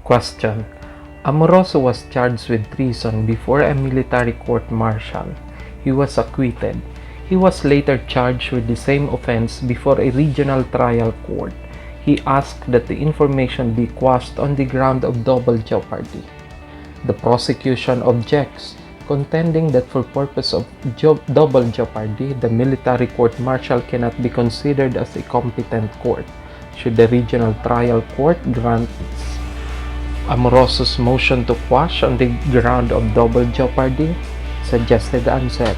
Question: Amoroso was charged with treason before a military court-martial. He was acquitted. He was later charged with the same offense before a regional trial court. He asked that the information be quashed on the ground of double jeopardy. The prosecution objects, contending that for purpose of double jeopardy, the military court-martial cannot be considered as a competent court. Should the regional trial court grant Amoroso's motion to quash on the ground of double jeopardy? Suggested answer: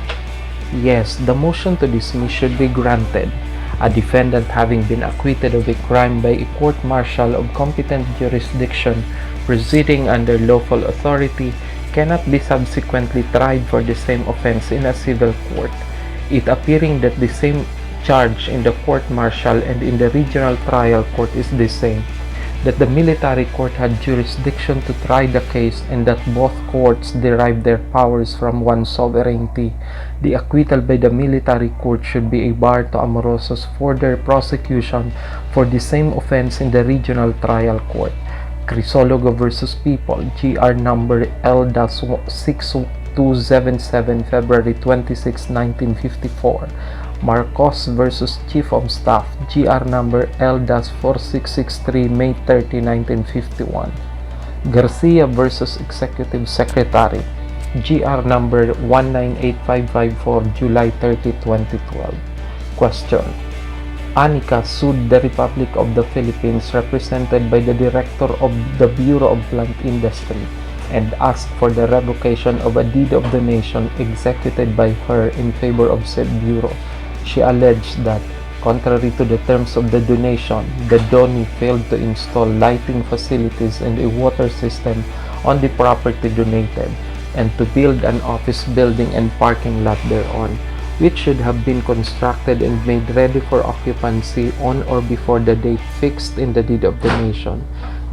yes, the motion to dismiss should be granted. A defendant having been acquitted of a crime by a court-martial of competent jurisdiction proceeding under lawful authority cannot be subsequently tried for the same offense in a civil court, it appearing that the same charge in the court-martial and in the regional trial court is the same, that the military court had jurisdiction to try the case and that both courts derived their powers from one sovereignty. The acquittal by the military court should be a bar to Amoroso's further prosecution for the same offense in the regional trial court. Crisologo vs. People, GR number L-6277, February 26, 1954. Marcos vs. Chief of Staff, GR number L-4663, May 30, 1951. Garcia vs. Executive Secretary, GR number 198554, July 30, 2012. Question: Anika sued the Republic of the Philippines represented by the Director of the Bureau of Plant Industry and asked for the revocation of a deed of donation executed by her in favor of said bureau. She alleged that, contrary to the terms of the donation, the donee failed to install lighting facilities and a water system on the property donated, and to build an office building and parking lot thereon, which should have been constructed and made ready for occupancy on or before the date fixed in the deed of donation.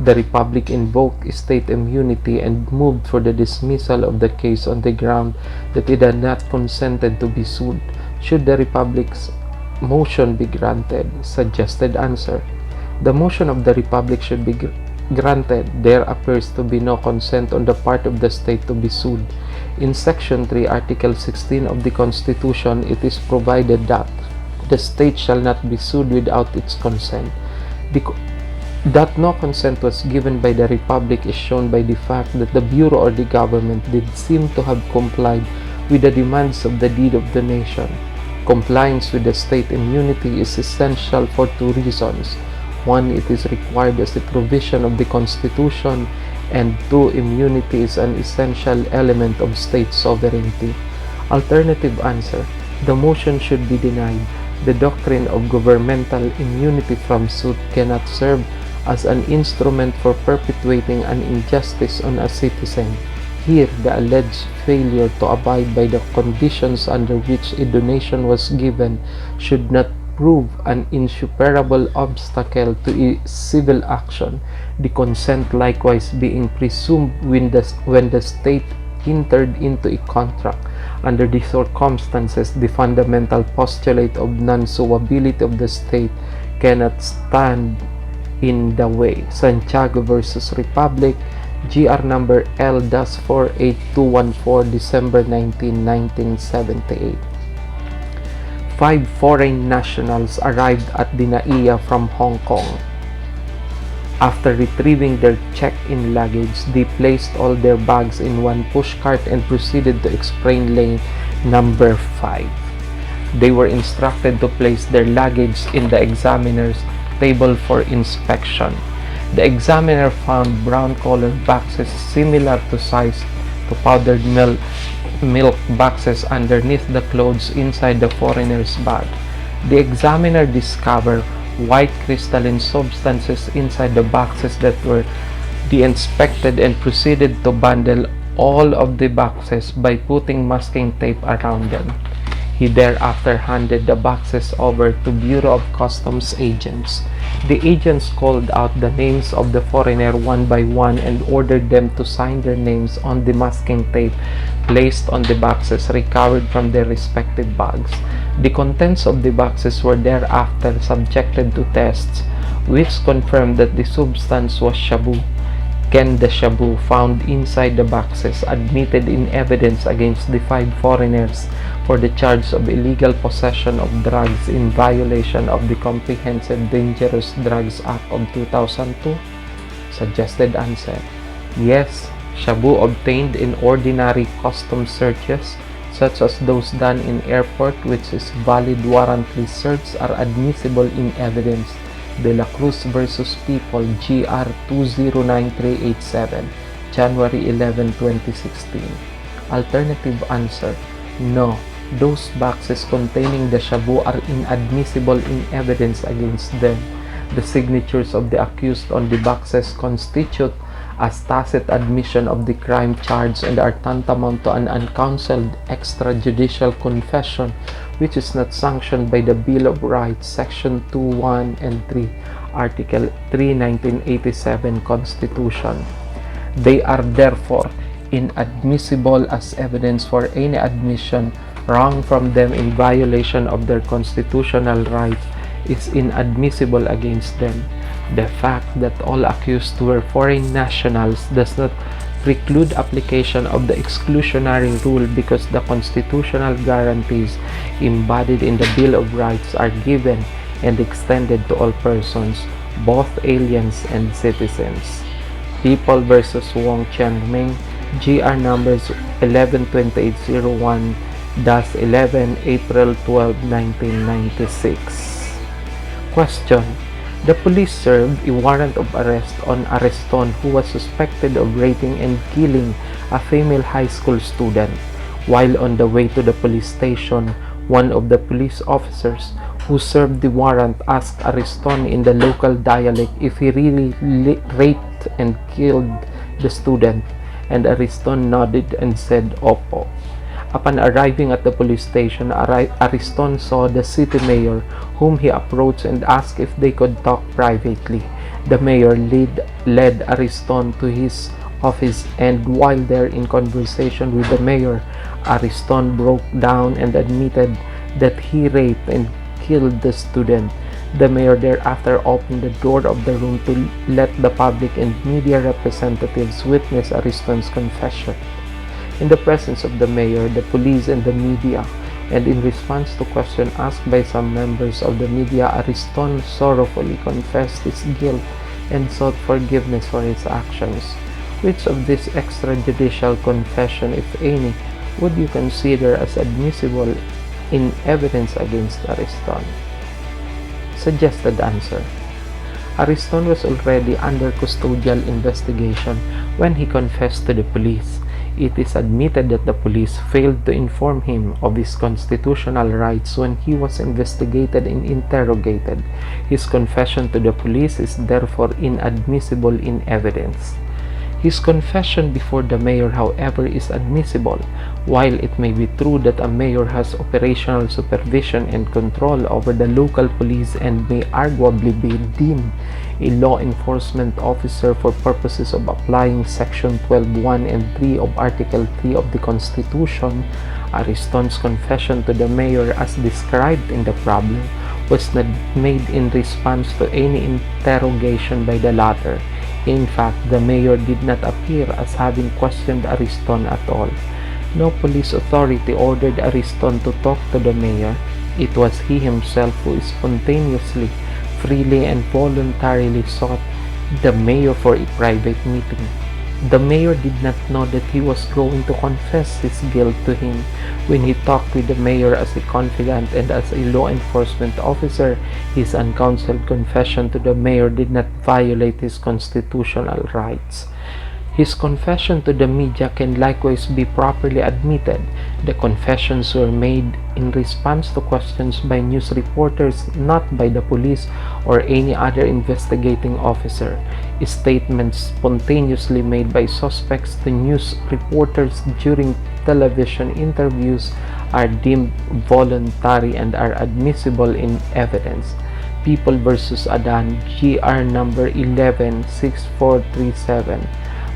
The Republic invoked state immunity and moved for the dismissal of the case on the ground that it had not consented to be sued. Should the Republic's motion be granted? Suggested answer: the motion of the Republic should be granted. There appears to be no consent on the part of the state to be sued. In Section 3, Article 16 of the Constitution, it is provided that the state shall not be sued without its consent. That no consent was given by the Republic is shown by the fact that the Bureau or the government did seem to have complied with the demands of the deed of donation. Compliance with the state immunity is essential for two reasons. One, it is required as a provision of the Constitution, and two, immunity is an essential element of state sovereignty. Alternative answer: the motion should be denied. The doctrine of governmental immunity from suit cannot serve as an instrument for perpetuating an injustice on a citizen. Here, the alleged failure to abide by the conditions under which a donation was given should not prove an insuperable obstacle to a civil action, the consent likewise being presumed when the state entered into a contract. Under these circumstances, the fundamental postulate of non-suability of the state cannot stand in the way. Santiago vs. Republic, GR number L-48214, December 19, 1978. 5 foreign nationals arrived at Dinaia from Hong Kong. After retrieving their check-in luggage, they placed all their bags in one pushcart and proceeded to explain lane number 5. They were instructed to place their luggage in the examiner's table for inspection. The examiner found brown-colored boxes similar to size to powdered milk boxes underneath the clothes inside the foreigner's bag. The examiner discovered white crystalline substances inside the boxes that were de-inspected and proceeded to bundle all of the boxes by putting masking tape around them. He thereafter handed the boxes over to Bureau of Customs agents. The agents called out the names of the foreigner one by one and ordered them to sign their names on the masking tape placed on the boxes recovered from their respective bags. The contents of the boxes were thereafter subjected to tests, which confirmed that the substance was shabu. Ken the Shabu, found inside the boxes, admitted in evidence against the 5 foreigners for the charge of illegal possession of drugs in violation of the Comprehensive Dangerous Drugs Act of 2002? Suggested answer: yes. Shabu obtained in ordinary customs searches, such as those done in airport, which is valid warrantless search, are admissible in evidence. De La Cruz versus People, GR 209387, January 11, 2016. Alternative answer: no. Those boxes containing the shabu are inadmissible in evidence against them. The signatures of the accused on the boxes constitute as tacit admission of the crime charged and are tantamount to an uncounseled extrajudicial confession, which is not sanctioned by the Bill of Rights, Section 2, 1, and 3, Article 3, 1987 Constitution. They are therefore inadmissible as evidence for any admission wrung from them in violation of their constitutional rights is inadmissible against them. The fact that all accused were foreign nationals does not preclude application of the exclusionary rule because the constitutional guarantees embodied in the Bill of Rights are given and extended to all persons, both aliens and citizens. People versus Wong Chen Ming, GR numbers 112801-11 April 12, 1996. Question: the police served a warrant of arrest on Ariston, who was suspected of raping and killing a female high school student. While on the way to the police station, one of the police officers who served the warrant asked Ariston in the local dialect if he really raped and killed the student, and Ariston nodded and said opo. Upon arriving at the police station, Ariston saw the city mayor, whom he approached and asked if they could talk privately. The mayor led Ariston to his office, and while there in conversation with the mayor, Ariston broke down and admitted that he raped and killed the student. The mayor thereafter opened the door of the room to let the public and media representatives witness Ariston's confession. In the presence of the mayor, the police, and the media, and in response to questions asked by some members of the media, Ariston sorrowfully confessed his guilt and sought forgiveness for his actions. Which of this extrajudicial confession, if any, would you consider as admissible in evidence against Ariston? Suggested answer: Ariston was already under custodial investigation when he confessed to the police. It is admitted that the police failed to inform him of his constitutional rights when he was investigated and interrogated. His confession to the police is therefore inadmissible in evidence. His confession before the mayor, however, is admissible. While it may be true that a mayor has operational supervision and control over the local police and may arguably be deemed a law enforcement officer for purposes of applying Section 12(1) and 3 of Article 3 of the Constitution, Ariston's confession to the mayor as described in the problem was not made in response to any interrogation by the latter. In fact, the mayor did not appear as having questioned Ariston at all. No police authority ordered Ariston to talk to the mayor. It was he himself who spontaneously, freely, and voluntarily sought the mayor for a private meeting. The mayor did not know that he was going to confess his guilt to him. When he talked with the mayor as a confidant and as a law enforcement officer, his uncounseled confession to the mayor did not violate his constitutional rights. His confession to the media can likewise be properly admitted. The confessions were made in response to questions by news reporters, not by the police or any other investigating officer. Statements spontaneously made by suspects to news reporters during television interviews are deemed voluntary and are admissible in evidence. People versus Adan, GR number 116437,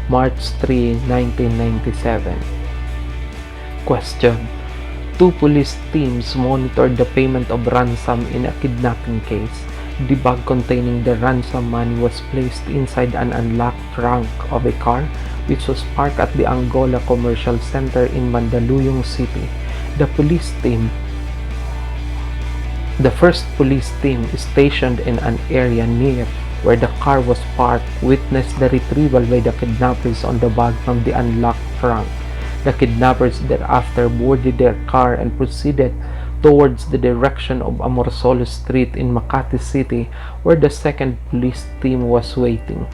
March 3, 1997. Question: two police teams monitored the payment of ransom in a kidnapping case. The bag containing the ransom money was placed inside an unlocked trunk of a car which was parked at the Angola Commercial Center in Mandaluyong City. The first police team stationed in an area near where the car was parked witnessed the retrieval by the kidnappers on the bag from the unlocked trunk. The kidnappers thereafter boarded their car and proceeded towards the direction of Amorsolo Street in Makati City, where the second police team was waiting.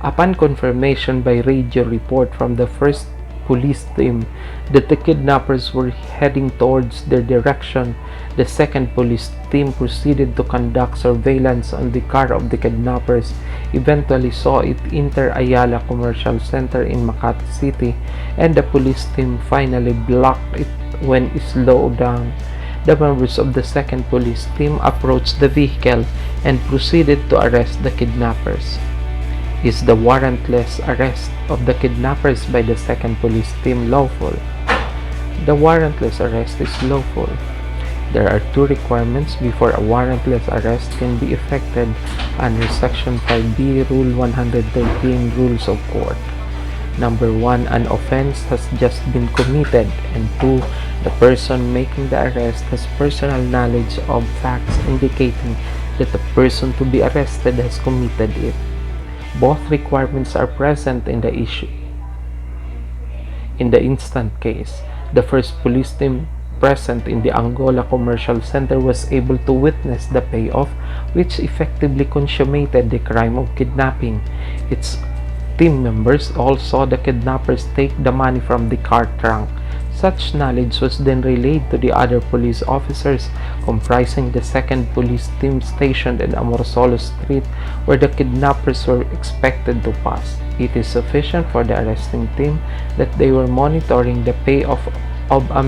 Upon confirmation by radio report from the first police team that the kidnappers were heading towards their direction, the second police team proceeded to conduct surveillance on the car of the kidnappers, eventually saw it enter Ayala Commercial Center in Makati City, and the police team finally blocked it when it slowed down. The members of the second police team approached the vehicle and proceeded to arrest the kidnappers. Is the warrantless arrest of the kidnappers by the second police team lawful? The warrantless arrest is lawful. There are two requirements before a warrantless arrest can be effected under Section 5B, Rule 113, Rules of Court. Number 1, an offense has just been committed, and 2, the person making the arrest has personal knowledge of facts indicating that the person to be arrested has committed it. Both requirements are present in the issue. In the instant case, the first police team present in the Angola Commercial Center was able to witness the payoff, which effectively consummated the crime of kidnapping. Its team members all saw the kidnappers take the money from the car trunk. Such knowledge was then relayed to the other police officers comprising the second police team stationed in Amorsolo Street, where the kidnappers were expected to pass. It is sufficient for the arresting team that they were monitoring the payoff of a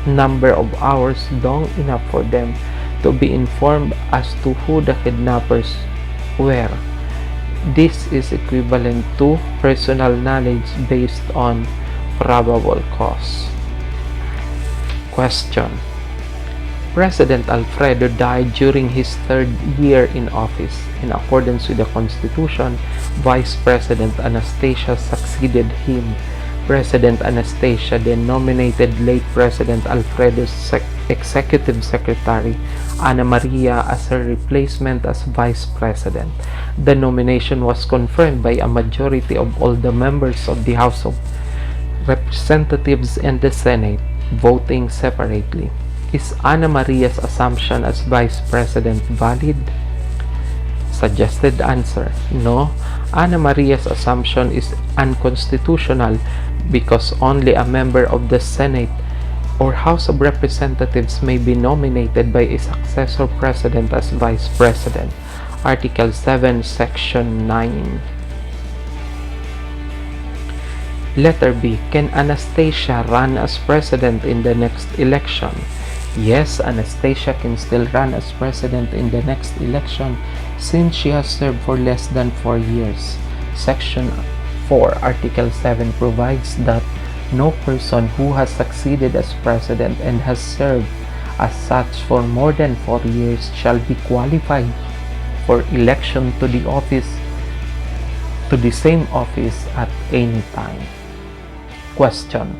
number of hours long enough for them to be informed as to who the kidnappers were. This is equivalent to personal knowledge based on probable cause. Question: President Alfredo died during his third year in office. In accordance with the Constitution, Vice President Anastasia succeeded him. President Anastasia then nominated late President Alfredo's Executive Secretary, Ana Maria, as her replacement as Vice President. The nomination was confirmed by a majority of all the members of the House of Representatives and the Senate, voting separately. Is Ana Maria's assumption as Vice President valid? Suggested answer: no. Ana Maria's assumption is unconstitutional because only a member of the Senate or House of Representatives may be nominated by a successor president as Vice President. Article 7, Section 9. Letter B. Can Anastasia run as president in the next election? Yes, Anastasia can still run as president in the next election since she has served for less than 4 years. Section 4, Article 7 provides that no person who has succeeded as president and has served as such for more than 4 years shall be qualified for election to the same office at any time. Question: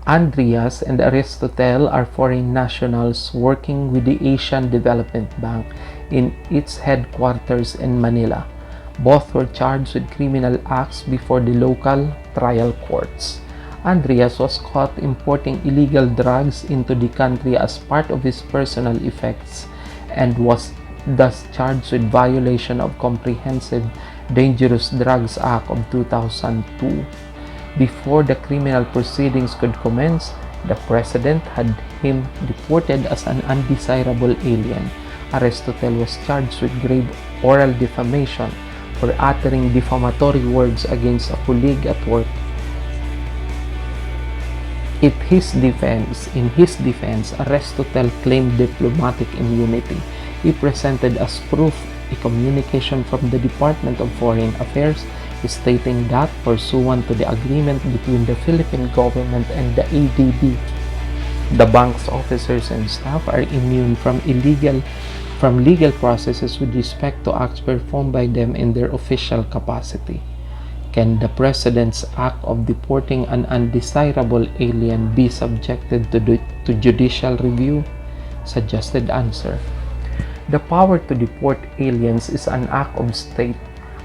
Andreas and Aristotle are foreign nationals working with the Asian Development Bank in its headquarters in Manila. Both were charged with criminal acts before the local trial courts. Andreas was caught importing illegal drugs into the country as part of his personal effects and was thus charged with violation of Comprehensive Dangerous Drugs Act of 2002. Before the criminal proceedings could commence, the president had him deported as an undesirable alien. Aristotle was charged with grave oral defamation for uttering defamatory words against a colleague at work. In his defense, Aristotle claimed diplomatic immunity. He presented as proof a communication from the Department of Foreign Affairs stating that, pursuant to the agreement between the Philippine government and the ADB, The bank's officers and staff are immune from legal processes with respect to acts performed by them in their official capacity. Can the President's act of deporting an undesirable alien be subjected to judicial review? Suggested answer. The power to deport aliens is an act of state,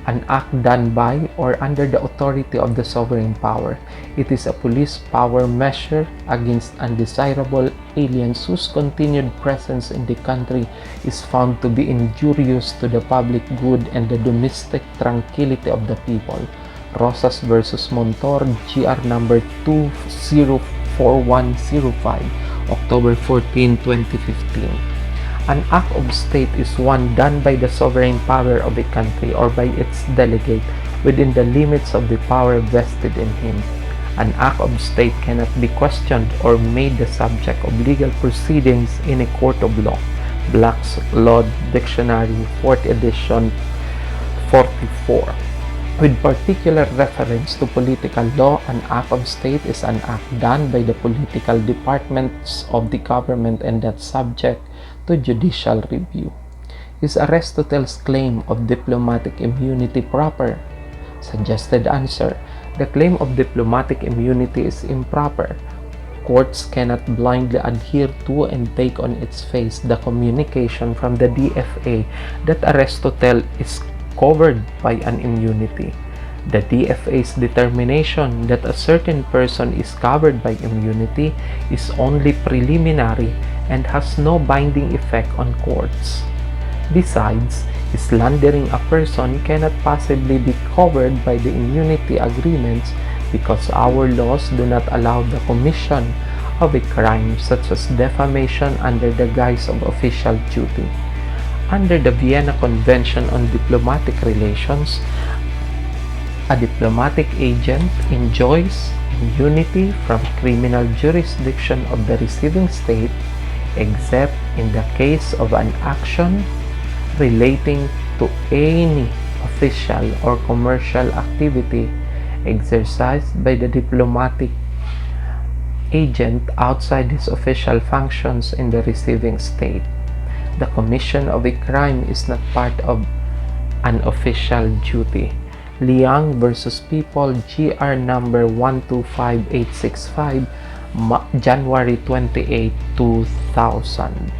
an act done by or under the authority of the sovereign power. It is a police power measure against undesirable aliens whose continued presence in the country is found to be injurious to the public good and the domestic tranquility of the people. Rosas versus Montor, GR number 204105, October 14, 2015. An act of state is one done by the sovereign power of a country or by its delegate within the limits of the power vested in him. An act of state cannot be questioned or made the subject of legal proceedings in a court of law. Black's Law Dictionary, 4th edition, 44. With particular reference to political law, an act of state is an act done by the political departments of the government and that subject to judicial review. Is Aristotle's claim of diplomatic immunity proper? Suggested answer. The claim of diplomatic immunity is improper. Courts cannot blindly adhere to and take on its face the communication from the DFA that Aristotle is covered by an immunity. The DFA's determination that a certain person is covered by immunity is only preliminary and has no binding effect on courts. Besides, slandering a person cannot possibly be covered by the immunity agreements because our laws do not allow the commission of a crime such as defamation under the guise of official duty. Under the Vienna Convention on Diplomatic Relations, a diplomatic agent enjoys immunity from criminal jurisdiction of the receiving state except in the case of an action relating to any official or commercial activity exercised by the diplomatic agent outside his official functions in the receiving state. The commission of a crime is not part of an official duty. Liang versus People, GR number 125865, January 28, 2000.